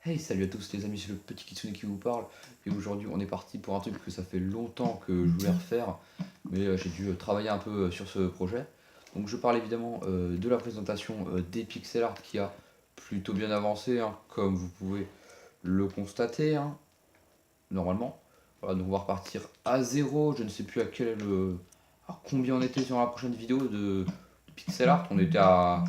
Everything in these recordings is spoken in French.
Hey, salut à tous les amis, c'est le petit Kitsune qui vous parle. Et aujourd'hui, on est parti pour un truc que ça fait longtemps que je voulais refaire, mais j'ai dû travailler un peu sur ce projet. Donc je parle évidemment de la présentation des pixel art qui a plutôt bien avancé, hein, comme vous pouvez le constater, hein, normalement. Voilà, donc on va repartir à zéro. Je ne sais plus à combien on était sur la prochaine vidéo de pixel art. On était à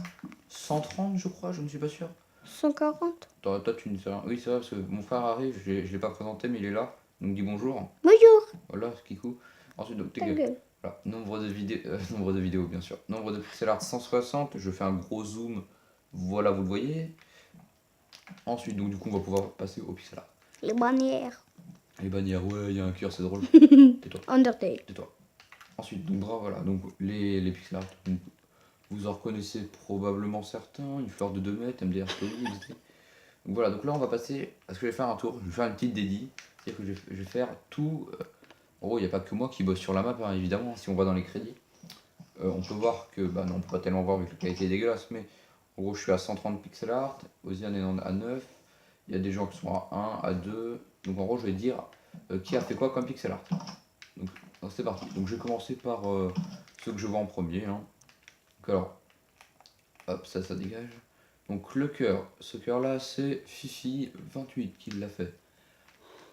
130, je crois, je ne suis pas sûr. 140. Toi, tu ne sais rien. Oui, c'est vrai, parce que mon frère arrive, je l'ai pas présenté, mais il est là. Donc dis bonjour. Bonjour. Voilà, ce qui cool. Ensuite, donc, Ta gueule. gueule. Voilà, nombre de vidéos, bien sûr. Nombre de pixel art 160. Je fais un gros zoom. Voilà, vous le voyez. Ensuite, donc du coup, on va pouvoir passer au pixel art. Les bannières. Les bannières, ouais, il y a un cœur, c'est drôle. Tais-toi, Undertale. tais-toi. Ensuite, donc bravo, voilà. Donc les pixel art, donc, vous en reconnaissez probablement certains. Une fleur de 2 mètres, MDR Story, etc. Donc voilà, donc là on va passer à ce que je vais faire un tour, je vais faire une petite dédie, c'est-à-dire que je vais faire tout. En gros, il n'y a pas que moi qui bosse sur la map, hein, évidemment, si on va dans les crédits. On peut voir que, bah non, on peut pas tellement voir vu que la qualité est dégueulasse, mais en gros, je suis à 130 pixel art, Ozian est à 9, il y a des gens qui sont à 1, à 2, donc en gros, je vais dire qui a fait quoi comme pixel art. Donc c'est parti. Donc je vais commencer par ceux que je vois en premier. Hein. Donc alors, hop, ça dégage. Donc le cœur, ce cœur là c'est Fifi28 qui l'a fait.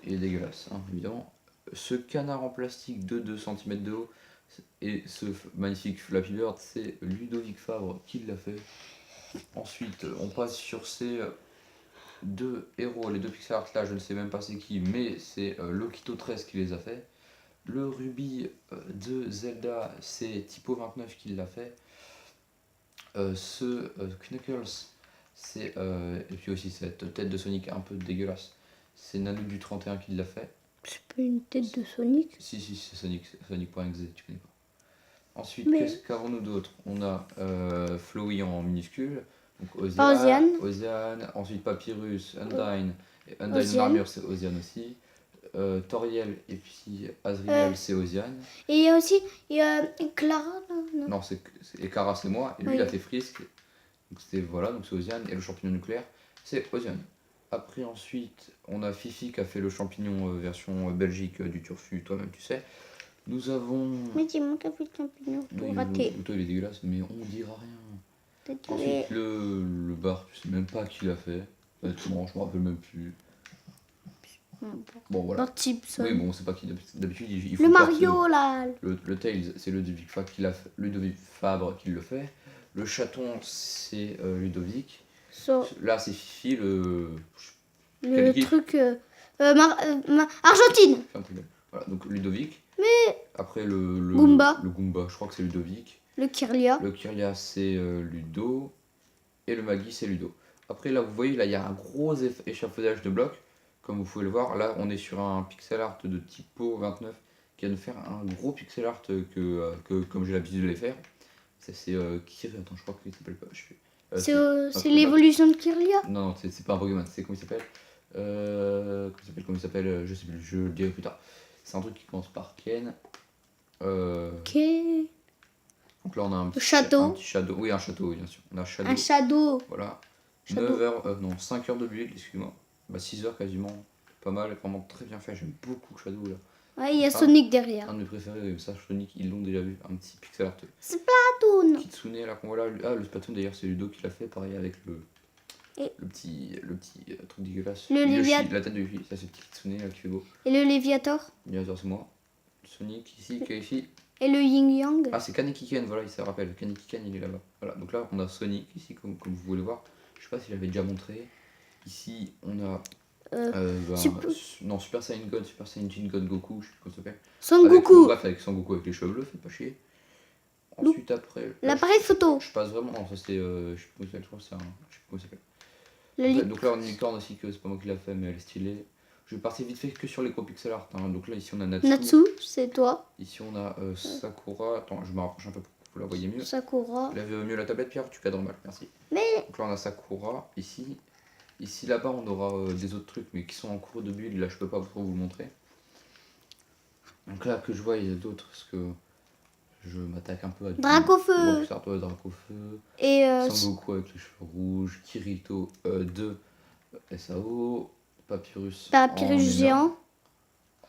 Il est dégueulasse, hein, évidemment. Ce canard en plastique de 2 cm de haut et ce magnifique Flappy Bird, c'est Ludovic Fabre qui l'a fait. Ensuite, on passe sur ces deux héros, les deux pixel art là, je ne sais même pas c'est qui, mais c'est Lokito13 qui les a fait. Le rubis de Zelda, c'est Typo29 qui l'a fait. Ce Knuckles, c'est et puis aussi cette tête de Sonic un peu dégueulasse, c'est Nano du 31 qui l'a fait. C'est pas une tête de Sonic. Si, c'est Sonic.exe, tu connais pas. Ensuite, Mais. qu'est-ce qu'avons-nous d'autre? On a Flowey en minuscule, donc Ozian. Ozian, ensuite Papyrus, Undyne, et Undyne en Ozian. armure c'est Ozian aussi. Toriel et puis Azriel c'est Ozian. Et il y a aussi. Il y a Clara là. Non. Non, Ekara c'est moi, et lui Oui. il a fait Frisk, donc c'est voilà, donc c'est Ozian, et le champignon nucléaire c'est Ozian. Après ensuite, on a Fifi qui a fait le champignon version Belgique du turfu, toi-même tu sais. Nous avons. Mais dis-moi t'as fait le champignon. Tout Oui, raté. le il est dégueulasse, mais on dira rien. T'as tué. Ensuite, le bar, tu sais même pas qui l'a fait. Honnêtement, je me rappelle même plus. Bon, voilà. Bart Simpson. Oui, bon, c'est pas qui d'habitude, il faut Le le Mario là. Le Tails, c'est Ludovic Fabre qui l'a fait, Ludovic Fabre qui le fait. Le chaton, c'est Ludovic. So, Là, c'est Fifi, le Quelle équipe truc. Argentine. Ferme ta gueule. Voilà, donc Ludovic. Mais. Après, Goomba. le Goomba, je crois que c'est Ludovic. Le Kirlia. Le Kyria, c'est Ludo. Et le Magui, c'est Ludo. Après, là, vous voyez, là, il y a un gros échafaudage de blocs. Comme vous pouvez le voir, là, on est sur un pixel art de typo 29 qui vient de faire un gros pixel art que comme j'ai l'habitude de les faire. Ça, c'est Kiri. Attends, je crois qu'il s'appelle pas. C'est l'évolution de Kirlia. Non, non, c'est pas un Pokémon. C'est comment il s'appelle comment il s'appelle Je sais plus, je le dirai plus tard. C'est un truc qui commence par Ken. Ok. Donc là, on a un petit Shadow. shadow. Oui, un château, oui, bien sûr. On a un shadow. Un shadow. Voilà. Shadow. 9 heures, non, 5 heures de build, excuse-moi. Bah 6 heures quasiment. Pas mal, vraiment très bien fait. J'aime beaucoup Shadow là. Ouais, il y a Sonic derrière. Un de mes préférés, ça, Sonic, ils l'ont déjà vu. Un petit pixel art. Splatoon. Kitsune là qu'on voit là. Ah, le Splatoon d'ailleurs, c'est Ludo qui l'a fait, pareil avec Et le petit truc dégueulasse. le Yoshi, la tête de Yoshi, ça c'est le petit Kitsune là qui fait beau. Et le Léviator. Bien c'est moi. Sonic ici, qui est ici. Et le Yin Yang. Ah, c'est Kaneki Ken, voilà, il se rappelle. Kaneki Ken, il est là-bas. Voilà, donc là, on a Sonic ici, comme vous pouvez le voir. Je sais pas si j'avais déjà montré. Ici, on a. Non, Super Saiyan God, Super Saiyan God Goku, je sais plus comment ça s'appelle. Son Avec, Goku. bref, avec Son Goku avec les cheveux bleus, faites pas chier. Ensuite, après. L'appareil photo. Je passe vraiment. Non, ça c'était. Je sais plus comment ça s'appelle, je crois que c'est un. Je sais plus comment ça Le s'appelle. Donc là, on a une licorne aussi, que c'est pas moi qui l'a fait, mais elle est stylée. Je vais partir vite fait que sur les gros pixel art. Hein. Donc là, ici, on a Natsu. Natsu, c'est toi. Ici, on a Sakura. Attends, je me rapproche un peu pour que vous la voyez mieux. Sakura. Lève mieux la tablette, Pierre, tu cadres mal, merci. Mais. Donc là, on a Sakura. Ici là-bas, on aura des autres trucs, mais qui sont en cours de build. Là, je peux pas trop vous le montrer. Donc là, que je vois, il y a d'autres, parce que je m'attaque un peu à Dracofeu. Dracofeu. Et Sangoku avec les cheveux rouges. Kirito 2 SAO, Papyrus. Papyrus en géant.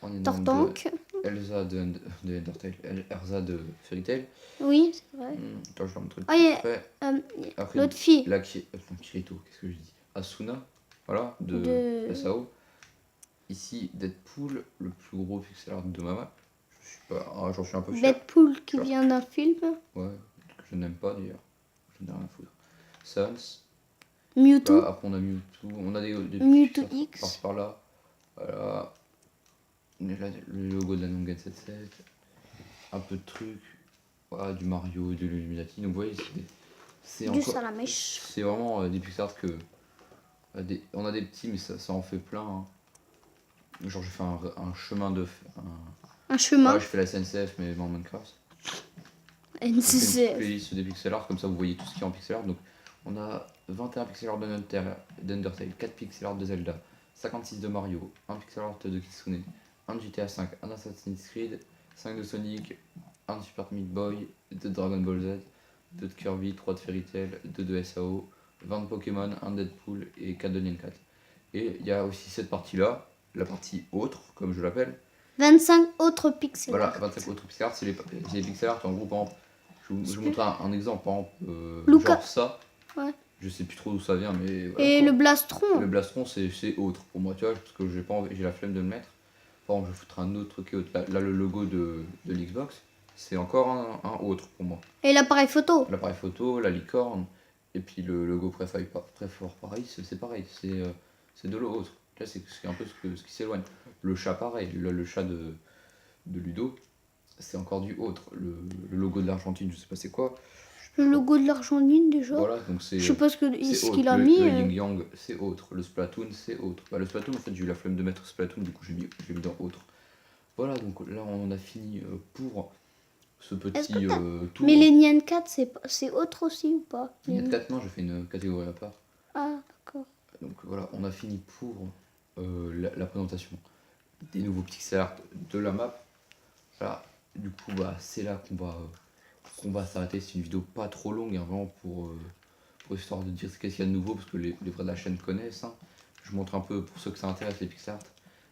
en énorme Tortank. de Elsa de Undertale, Erza de Fairy Tail. Oui, c'est vrai. Attends, je vais leur montrer Ah, et après. Après, l'autre fille. Kirito, qu'est-ce que je dis? Asuna, voilà, de De... SAO. Ici, Deadpool, le plus gros pixel art de ma map. Je suis pas, j'en suis un peu fier. Deadpool qui Genre. vient d'un film. Ouais, que je n'aime pas d'ailleurs. Je n'ai rien à foutre. Sans. Mewtwo. Là, après, on a Mewtwo. On a des Mewtwo pixel art X. par là. Voilà. Là, le logo de la Nongan 77. Un peu de trucs. Voilà, du Mario, de l'Illuminati. Donc, vous voyez, c'est Du encore. Salamèche. C'est vraiment des pixel art que. On a des petits, mais ça en fait plein. Hein. Genre, j'ai fait un chemin de. Un chemin. Ouais, je fais la SNCF, mais en Minecraft. C'est une NCCF. playlist des pixel art, comme ça vous voyez tout ce qui est en pixel art. Donc, on a 21 pixel art d'Undertale, 4 pixel art de Zelda, 56 de Mario, 1 pixel art de Kitsune, 1 de GTA 5, 1 d'Assassin's Creed, 5 de Sonic, 1 de Super Meat Boy, 2 de Dragon Ball Z, 2 de Kirby, 3 de Fairy Tail, 2 de SAO, 20 de Pokémon, 1 de Deadpool et 4 de Nyan 4. Et il y a aussi cette partie-là, la partie autre, comme je l'appelle. 25 autres pixels. Voilà, 25 autres pixel art, c'est les pixel art en gros, par exemple. Je vous montre un exemple, par exemple, Luca. genre ça. Ouais. Je sais plus trop d'où ça vient, mais voilà, Et quoi. le Blastron. Le Blastron, c'est autre pour moi, tu vois, parce que j'ai pas envie, j'ai la flemme de le mettre. Par exemple, je vais foutre un autre truc autre. Là, le logo de l'Xbox, c'est encore un autre pour moi. Et l'appareil photo. L'appareil photo, la licorne, et puis le logo Préfort Paris, c'est pareil, c'est de l'autre. Là, c'est un peu ce qui s'éloigne. Le chat, pareil, le chat de Ludo, c'est encore du autre. Le logo de l'Argentine, je sais pas c'est quoi. Le logo de l'Argentine déjà. Voilà, donc c'est. Je sais pas ce C'est qu'il autre. a mis. Le Yin Yang, c'est autre. Le Splatoon, c'est autre. Bah, le Splatoon, en fait, j'ai eu la flemme de mettre Splatoon, du coup, j'ai mis dans autre. Voilà, donc là, on a fini pour ce Est-ce petit que tour. Mais les Nyan 4, c'est autre aussi ou pas? Il y a 4 non, j'ai fait une catégorie à part. Ah, d'accord. Donc voilà, on a fini pour la présentation des nouveaux pixel art de la map. Voilà, du coup, bah, c'est là qu'on va s'arrêter. C'est une vidéo pas trop longue, hein, vraiment pour histoire de dire ce qu'il y a de nouveau, parce que les vrais de la chaîne connaissent. Hein. Je montre un peu pour ceux que ça intéresse les pixel art.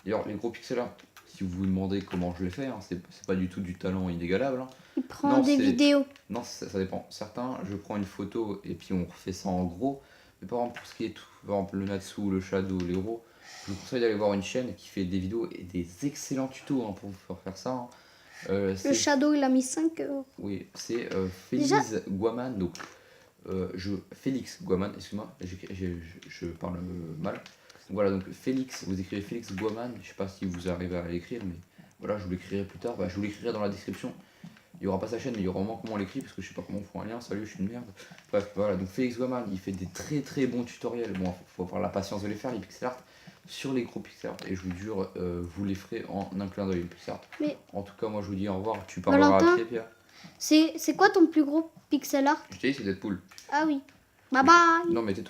D'ailleurs, les gros pixel art, si vous vous demandez comment je les fais, hein, c'est pas du tout du talent inégalable. Hein. Il prend Non, des vidéos. Non, ça dépend. Certains, je prends une photo et puis on refait ça en gros. Mais par exemple, pour ce qui est tout, par exemple, le Natsu, le Shadow, l'Hero, je vous conseille d'aller voir une chaîne qui fait des vidéos et des excellents tutos hein, pour vous faire ça. Hein. Le Shadow, il a mis 5 €. Oui, c'est Félix Guaman. Donc, Félix Guaman, excuse-moi, je parle mal. Donc, voilà, donc Félix, vous écrivez Félix Guaman. Je sais pas si vous arrivez à l'écrire, mais voilà, je vous l'écrirai plus tard. Bah, je vous l'écrirai dans la description. Il n'y aura pas sa chaîne, mais il y aura vraiment comment on l'écrit, parce que je sais pas comment on fait un lien. Salut, je suis une merde. Bref, voilà, donc Félix Guaman, il fait des très très bons tutoriels. Bon, faut avoir la patience de les faire, les pixel art, sur les gros pixel art. Et je vous jure, vous les ferez en un clin d'œil, les pixel art. Mais... En tout cas, moi je vous dis au revoir. Tu parleras Valentin, à pied, Pierre. C'est quoi ton plus gros pixel art? Je t'ai dit, c'est Deadpool. Ah oui. Bye bye. Non, mais tais-toi.